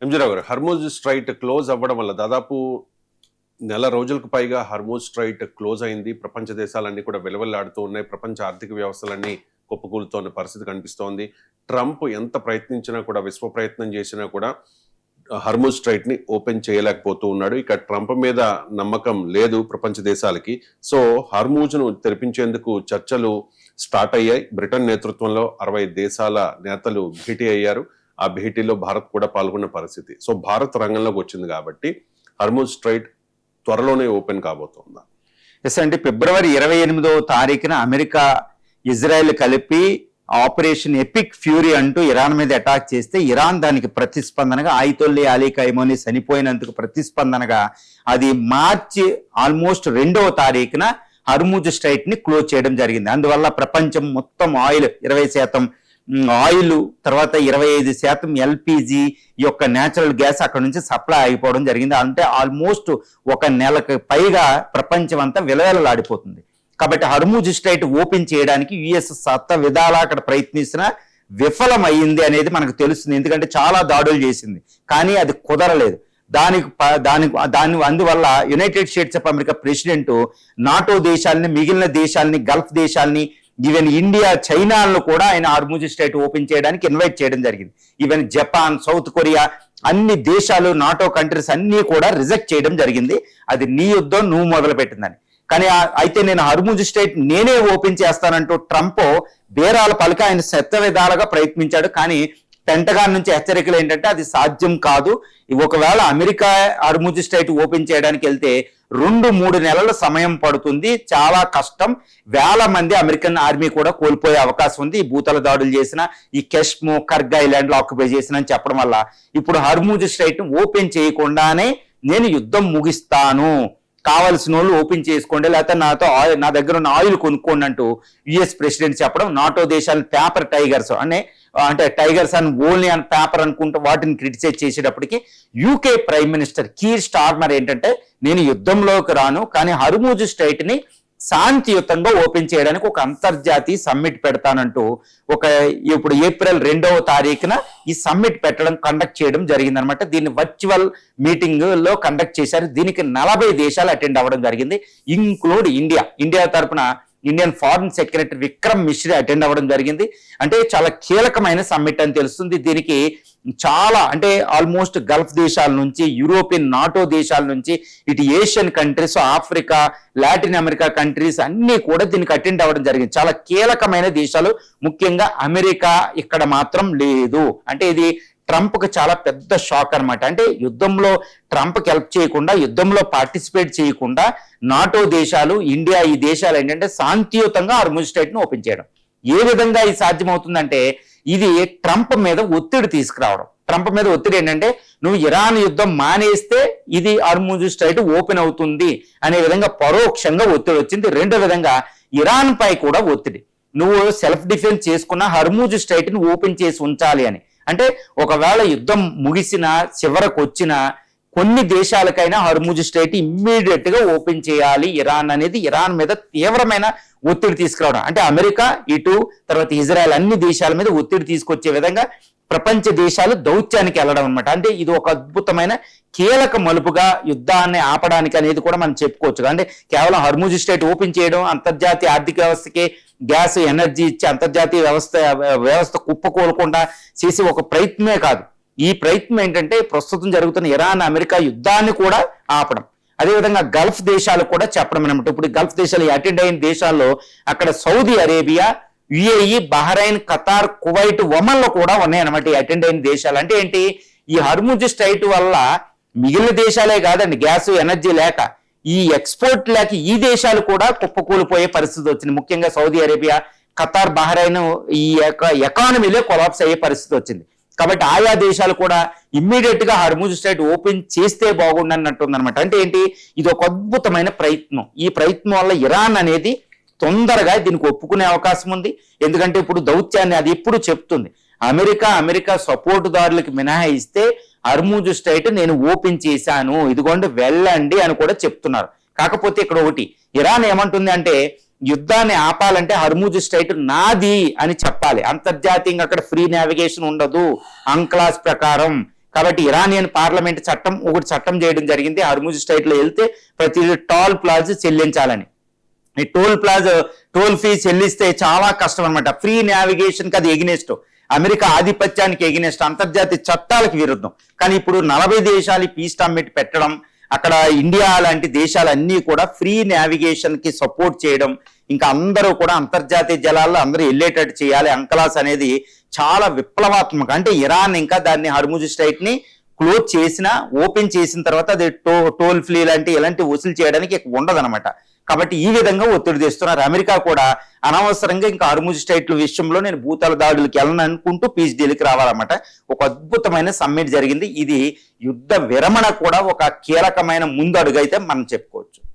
ఎంజీరావు గారు, Hormuz straight close అవ్వడం వల్ల దాదాపు నెల రోజులకు పైగా హర్మూజ్ స్ట్రైట్ క్లోజ్ అయింది. ప్రపంచ దేశాలన్నీ కూడా వెలువెల్లాడుతూ ఉన్నాయి. ప్రపంచ ఆర్థిక వ్యవస్థలన్నీ కుప్పకూలుతోన్న పరిస్థితి కనిపిస్తోంది. ట్రంప్ ఎంత ప్రయత్నించినా కూడా, విశ్వ ప్రయత్నం చేసినా కూడా హర్మూజ్ స్ట్రైట్ ని ఓపెన్ చేయలేకపోతూ ఉన్నాడు. ఇక ట్రంప్ మీద నమ్మకం లేదు ప్రపంచ దేశాలకి. సో హర్మూజ్ ను తెరిపించేందుకు చర్చలు స్టార్ట్ అయ్యాయి. బ్రిటన్ నేతృత్వంలో 60 దేశాల నేతలు భేటీ అయ్యారు. ఆ భేటీలో భారత్ కూడా పాల్గొన్న పరిస్థితి. సో భారత్ రంగంలోకి వచ్చింది కాబట్టి హర్మూజ్ స్ట్రైట్ త్వరలోనే ఓపెన్ కాబోతుందా? ఎస్ అంటే ఫిబ్రవరి 28వ తారీఖున అమెరికా, ఇజ్రాయెల్ కలిపి ఆపరేషన్ ఎపిక్ ఫ్యూరీ అంటూ ఇరాన్ మీద అటాక్ చేస్తే ఇరాన్ దానికి ప్రతిస్పందనగా ఆయితొల్లి అలీ ఖైమోని చనిపోయినందుకు ప్రతిస్పందనగా అది మార్చి ఆల్మోస్ట్ 2వ తారీఖున హర్మూజ్ స్ట్రైట్ ని క్లోజ్ చేయడం జరిగింది. అందువల్ల ప్రపంచం మొత్తం ఆయిల్ 20% ఆయిల్, తర్వాత 25% ఎల్పిజి యొక్క న్యాచురల్ గ్యాస్ అక్కడ నుంచి సప్లై అయిపోవడం జరిగింది. అంటే ఆల్మోస్ట్ ఒక నెలకు పైగా ప్రపంచం అంతా విలవిలలాడిపోతుంది. కాబట్టి హర్మూజ్ స్ట్రైట్ ఓపెన్ చేయడానికి యుఎస్ సత్త విధాలా అక్కడ ప్రయత్నిస్తున్నా విఫలం అయ్యింది అనేది మనకు తెలుస్తుంది. ఎందుకంటే చాలా దాడులు చేసింది, కానీ అది కుదరలేదు. అందువల్ల United states of America president NATO దేశాలని, మిగిలిన దేశాలని, గల్ఫ్ దేశాలని, ఈవెన్ ఇండియా, చైనాలను కూడా ఆయన హర్మూజ్ స్ట్రైట్ ఓపెన్ చేయడానికి ఇన్వైట్ చేయడం జరిగింది. ఈవెన్ జపాన్, సౌత్ కొరియా, అన్ని దేశాలు, నాటో కంట్రీస్ అన్ని కూడా రిజెక్ట్ చేయడం జరిగింది. అది నీ యుద్ధం, నువ్వు మొదలు పెట్టిందని. కానీ అయితే నేను హర్మూజ్ స్ట్రైట్ నేనే ఓపెన్ చేస్తానంటూ ట్రంప్ బేరాల పలిక ఆయన శత విధాలుగా ప్రయత్నించాడు. కానీ పెంటగాన్ నుంచి హెచ్చరికలు ఏంటంటే అది సాధ్యం కాదు. ఒకవేళ అమెరికా హర్మూజ్ స్ట్రైట్ ఓపెన్ చేయడానికి వెళ్తే 2-3 నెలల సమయం పడుతుంది, చాలా కష్టం. వేల మంది అమెరికన్ ఆర్మీ కూడా కోల్పోయే అవకాశం ఉంది. ఈ భూతల దాడులు చేసిన, ఈ కెష్మో, కర్గ్ ఐలాండ్ లో ఆక్యుపై చేసిన అని చెప్పడం వల్ల ఇప్పుడు హర్మూజ్ స్ట్రైట్ ఓపెన్ చేయకుండానే నేను యుద్ధం ముగిస్తాను, కావాల్సిన వాళ్ళు ఓపెన్ చేసుకోండి, లేకపోతే నా దగ్గర ఉన్న ఆయిల్ కొనుక్కోండి అంటూ యుఎస్ ప్రెసిడెంట్ చెప్పడం, నాటో దేశాలు పేపర్ టైగర్స్ అంటే టైగర్స్ అని ఓన్లీ అని పేపర్ అనుకుంటూ వాటిని క్రిటిసైజ్ చేసేటప్పటికి UK prime minister Keir Starmer ఏంటంటే నేను యుద్ధంలోకి రాను, కానీ హర్మూజ్ స్ట్రైట్ ని శాంతియుతంగా ఓపెన్ చేయడానికి ఒక అంతర్జాతీయ సమ్మిట్ పెడతానంటూ ఇప్పుడు ఏప్రిల్ 2వ తారీఖున ఈ సమ్మిట్ కండక్ట్ చేయడం జరిగిందనమాట. దీన్ని వర్చువల్ మీటింగ్ లో కండక్ట్ చేశారు. దీనికి 40 దేశాలు అటెండ్ అవ్వడం జరిగింది, ఇంక్లూడ్ ఇండియా తరఫున Indian foreign secretary Vikram Misri attend అవ్వడం జరిగింది. అంటే చాలా కీలకమైన సమ్మిట్ అని తెలుస్తుంది. దీనికి చాలా అంటే ఆల్మోస్ట్ గల్ఫ్ దేశాల నుంచి, యూరోపియన్ నాటో దేశాల నుంచి, ఇటు Asian countries, Africa, Latin America countries అన్ని కూడా దీనికి అటెండ్ అవ్వడం జరిగింది. చాలా కీలకమైన దేశాలు, ముఖ్యంగా అమెరికా ఇక్కడ మాత్రం లేదు. అంటే ఇది ట్రంప్కి చాలా పెద్ద షాక్ అనమాట. అంటే యుద్ధంలో ట్రంప్కి హెల్ప్ చేయకుండా, యుద్ధంలో పార్టిసిపేట్ చేయకుండా నాటో దేశాలు, ఇండియా, ఈ దేశాలు ఏంటంటే శాంతియుతంగా హర్మూజ్ స్ట్రైట్ ను ఓపెన్ చేయడం. ఏ విధంగా ఇది సాధ్యమవుతుందంటే ఇది ట్రంప్ మీద ఒత్తిడి తీసుకురావడం. ట్రంప్ మీద ఒత్తిడి ఏంటంటే నువ్వు ఇరాన్ యుద్ధం మానేస్తే ఇది హర్మూజ్ స్ట్రైట్ ఓపెన్ అవుతుంది అనే విధంగా పరోక్షంగా ఒత్తిడి వచ్చింది. రెండో విధంగా ఇరాన్ పై కూడా ఒత్తిడి, నువ్వు సెల్ఫ్ డిఫెన్స్ చేసుకున్న హర్మూజ్ స్ట్రైట్ ని ఓపెన్ చేసి ఉంచాలి అని. అంటే ఒకవేళ యుద్ధం ముగిసిన చివరకు వచ్చిన కొన్ని దేశాలకైనా హర్మూజ్ స్ట్రైట్ ఇమ్మీడియట్ గా ఓపెన్ చేయాలి ఇరాన్ అనేది ఇరాన్ మీద తీవ్రమైన ఒత్తిడి తీసుకురావడం. అంటే అమెరికా, ఇటు తర్వాత ఇజ్రాయెల్, అన్ని దేశాల మీద ఒత్తిడి తీసుకొచ్చే విధంగా ప్రపంచ దేశాలు దౌత్యానికి వెళ్ళడం అనమాట. అంటే ఇది ఒక అద్భుతమైన కీలక మలుపుగా యుద్ధాన్ని ఆపడానికి అనేది కూడా మనం చెప్పుకోవచ్చు. అంటే కేవలం హర్మూజ్ స్ట్రైట్ ఓపెన్ చేయడం అంతర్జాతీయ ఆర్థిక వ్యవస్థకి గ్యాస్, ఎనర్జీ ఇచ్చి అంతర్జాతీయ వ్యవస్థ కుప్పకూలకుండా చేసే ఒక ప్రయత్నమే కాదు. ఈ ప్రయత్నం ఏంటంటే ప్రస్తుతం జరుగుతున్న ఇరాన్ అమెరికా యుద్ధాన్ని కూడా ఆపడం. అదేవిధంగా గల్ఫ్ దేశాలు కూడా చెప్పడం అనమాట. ఇప్పుడు గల్ఫ్ దేశాలు అటెండ్ అయిన దేశాల్లో అక్కడ Saudi Arabia, UAE, Bahrain, Qatar, Kuwait, Oman లో కూడా ఉన్నాయన్నమాట ఈ అటెండ్ అయిన దేశాలు. అంటే ఏంటి, ఈ హర్మూజ్ స్ట్రైట్ వల్ల మిగిలిన దేశాలే కాదండి, గ్యాస్, ఎనర్జీ లేక, ఈ ఎక్స్పోర్ట్ లేక ఈ దేశాలు కూడా కుప్పకూలిపోయే పరిస్థితి వచ్చింది. ముఖ్యంగా సౌదీ అరేబియా, ఖతార్, బహ్రెయిన్ ఈ ఎకానమీలో కొలాప్స్ అయ్యే పరిస్థితి వచ్చింది. కాబట్టి ఆయా దేశాలు కూడా ఇమ్మీడియట్ గా హర్మూజ్ స్ట్రైట్ ఓపెన్ చేస్తే బాగుండన్నట్టుందనమాట. అంటే ఏంటి, ఇది ఒక అద్భుతమైన ప్రయత్నం. ఈ ప్రయత్నం వల్ల ఇరాన్ అనేది తొందరగా దీనికి ఒప్పుకునే అవకాశం ఉంది. ఎందుకంటే ఇప్పుడు దౌత్యాన్ని అది ఎప్పుడు చెప్తుంది, అమెరికా సపోర్టుదారులకు మినహాయిస్తే హర్మూజ్ స్ట్రైట్ నేను ఓపెన్ చేశాను, ఇదిగోండి వెళ్ళండి అని కూడా చెప్తున్నారు. కాకపోతే ఇక్కడ ఒకటి, ఇరాన్ ఏమంటుంది అంటే యుద్ధాన్ని ఆపాలంటే హర్మూజ్ స్ట్రైట్ నాది అని చెప్పాలి. అంతర్జాతీయంగా అక్కడ ఫ్రీ నావిగేషన్ ఉండదు అంక్లాస్ ప్రకారం. కాబట్టి ఇరానియన్ పార్లమెంట్ చట్టం ఒకటి చట్టం చేయడం జరిగింది, హర్ముజ్ స్ట్రైట్ లో వెళ్తే ప్రతి టోల్ ప్లాజా చెల్లించాలని. ఈ టోల్ ఫీ చెల్లిస్తే చాలా కష్టం అనమాట. ఫ్రీ నావిగేషన్ కి అది ఎగినెస్ట్, అమెరికా ఆధిపత్యానికి ఎగినెస్ట్, అంతర్జాతీయ చట్టాలకు విరుద్ధం. కానీ ఇప్పుడు 40 దేశాలు పీస్ సమ్మిట్ పెట్టడం, అక్కడ ఇండియా లాంటి దేశాలన్నీ కూడా ఫ్రీ నావిగేషన్ కి సపోర్ట్ చేయడం, ఇంకా అందరూ కూడా అంతర్జాతీయ జలాల్లో అందరూ వెళ్ళేటట్టు చేయాలి అంకలాస్ అనేది చాలా విప్లవాత్మక. అంటే ఇరాన్ ఇంకా దాన్ని హర్ముజ్ స్ట్రైట్ ని క్లోజ్ చేసినా, ఓపెన్ చేసిన తర్వాత అది టోల్ ఫ్రీ లాంటి ఇలాంటి వసూలు చేయడానికి ఉండదు అనమాట. కాబట్టి ఈ విధంగా ఒత్తిడి తెస్తున్నారు. అమెరికా కూడా అనవసరంగా ఇంకా హర్ముజ్ స్ట్రైట్ విషయంలో నేను భూతల దాడులకు వెళ్ళను అనుకుంటూ పీస్ డీల్కి రావాలన్నమాట. ఒక అద్భుతమైన సమ్మిట్ జరిగింది. ఇది యుద్ధ విరమణ కూడా ఒక కీలకమైన ముందడుగు అయితే మనం చెప్పుకోవచ్చు.